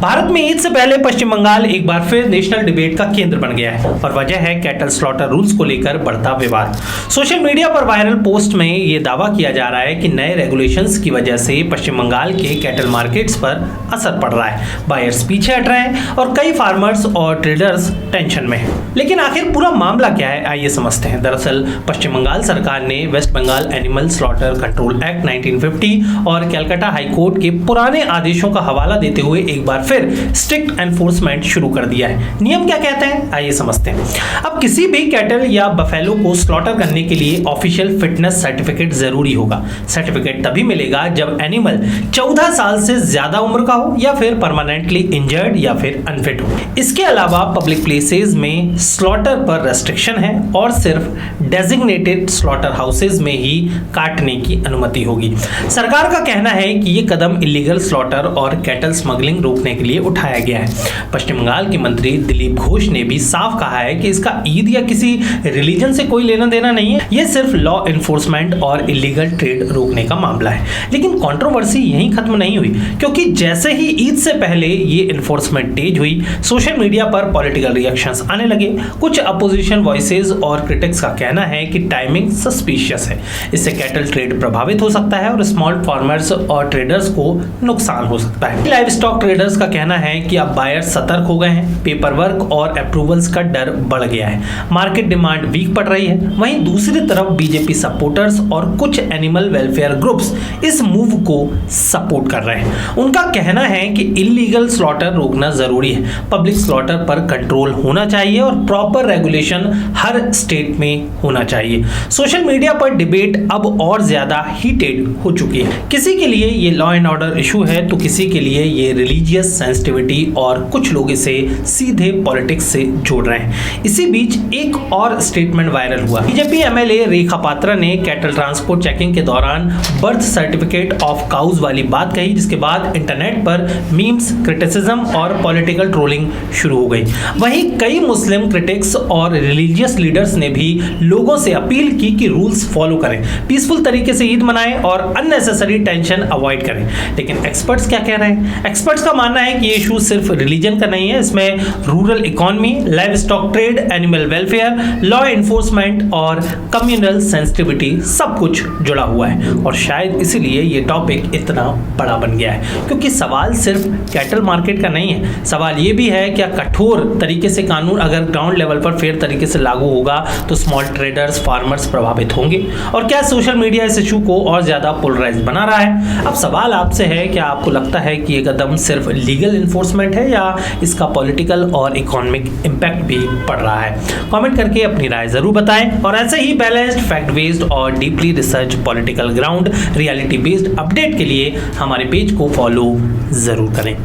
भारत में ईद से पहले पश्चिम बंगाल एक बार फिर नेशनल डिबेट का केंद्र बन गया है और वजह है कैटल स्लॉटर रूल्स को लेकर बढ़ता विवाद। सोशल मीडिया पर वायरल पोस्ट में ये दावा किया जा रहा है कि नए रेगुलेशंस की वजह से पश्चिम बंगाल के कैटल मार्केट्स पर असर पड़ रहा है, बायर्स पीछे हट रहे हैं और कई फार्मर्स और ट्रेडर्स टेंशन में हैं। लेकिन आखिर पूरा मामला क्या है, आइए समझते हैं। दरअसल पश्चिम बंगाल सरकार ने West Bengal animal slaughter control act 1950 और कलकत्ता हाई कोर्ट के पुराने आदेशों का हवाला देते हुए एक बार फिर स्ट्रिक्ट एनफोर्समेंट शुरू कर दिया है। नियम क्या कहते हैं, आइए समझते हैं। अब किसी भी कैटल या बफेलो को स्लॉटर करने के लिए ऑफिशियल फिटनेस सर्टिफिकेट जरूरी होगा। सर्टिफिकेट तभी मिलेगा जब एनिमल 14 साल से ज्यादा उम्र का हो या फिर परमानेंटली इंजर्ड या फिर अनफिट हो। इसके अलावा पब्लिक प्लेसेस में स्लॉटर पर रेस्ट्रिक्शन है और सिर्फ डेजिग्नेटेड स्लॉटर हाउसेज में ही काटने की अनुमति होगी। सरकार का कहना है कि ये कदम इलीगल स्लॉटर और कैटल स्मगलिंग रोकने के लिए उठाया गया है। पश्चिम बंगाल के मंत्री दिलीप घोष ने भी साफ कहा है कि इसका ईद या किसी रिलीजन से कोई लेना देना नहीं है, ये सिर्फ लॉ एनफोर्समेंट और इलीगल ट्रेड रोकने का मामला है। लेकिन कंट्रोवर्सी यहीं खत्म नहीं हुई, क्योंकि जैसे ही ईद से पहले ये एनफोर्समेंट तेज हुई, सोशल मीडिया पर पॉलिटिकल रिएक्शंस आने लगे। कुछ अपोजिशन वॉइसेस और क्रिटिक्स का कहना है कि टाइमिंग सस्पिशियस है, इससे कैटल ट्रेड प्रभावित हो सकता है और स्मॉल फार्मर्स और ट्रेडर्स को नुकसान हो सकता है। लाइव स्टॉक ट्रेडर्स का कहना है कि अब बायर्स सतर्क हो गए हैं, पेपर वर्क और अप्रूवल्स का डर बढ़ गया है, मार्केट डिमांड वीक पड़ रही है। वहीं दूसरी तरफ बीजेपी सपोर्टर्स और कुछ एनिमल वेलफेयर ग्रुप्स इस मूव को सपोर्ट कर रहे हैं। उनका कहना है कि इलीगल स्लॉटर रोकना जरूरी है, पब्लिक स्लॉटर पर कंट्रोल होना चाहिए और प्रॉपर रेगुलेशन हर स्टेट में होना चाहिए। सोशल मीडिया पर डिबेट अब और ज्यादा हीटेड हो चुकी है। किसी के लिए ये लॉ एंड ऑर्डर इशू है तो किसी के लिए ये रिलीजियस सेंसिटिविटी, और कुछ लोग इसे सीधे पॉलिटिक्स से जोड़ रहे हैं। इसी बीच एक और स्टेटमेंट वायरल हुआ। बीजेपी एमएलए रेखा पात्रा ने कैटल ट्रांसपोर्ट चेकिंग के दौरान बर्थ सर्टिफिकेट ऑफ काउज वाली बात कही, जिसके बाद इंटरनेट पर मीम्स, क्रिटिसिज्म और पॉलिटिकल ट्रोलिंग शुरू हो गई। वहीं कई मुस्लिम क्रिटिक्स और रिलीजियस लीडर्स ने भी लोगों से अपील की कि रूल्स फॉलो करें, पीसफुल तरीके से ईद मनाएं और अननेसेसरी टेंशन अवॉइड करें। लेकिन एक्सपर्ट्स क्या कह रहे हैं? एक्सपर्ट्स का मानना है कि ये इशू सिर्फ रिलीजन का नहीं है, इसमें rural economy, live stock trade, animal welfare, law enforcement और कम्युनल सेंसिटिविटी सब कुछ जुड़ा हुआ है। और शायद इसीलिए ये टॉपिक इतना बड़ा बन गया है, क्योंकि सवाल सिर्फ कैटल मार्केट का नहीं है, सवाल ये भी है क्या कठोर तरीके से कानून अगर ग्राउंड लेवल पर फेयर तरीके से लागू होगा तो स्मॉल ट्रेडर्स, फार्मर्स प्रभावित होंगे, और क्या सोशल मीडिया इस इशू को और ज्यादा पोलराइज बना रहा है। अब सवाल आपसे है, क्या आपको लगता है कि ये कदम सिर्फ लीगल इन्फोर्समेंट है या इसका पॉलिटिकल और इकोनॉमिक इम्पैक्ट भी पड़ रहा है? कमेंट करके अपनी राय जरूर बताएं और ऐसे ही बैलेंस्ड, फैक्ट बेस्ड और deeply research political ground reality based update के लिए हमारे पेज को फॉलो जरूर करें।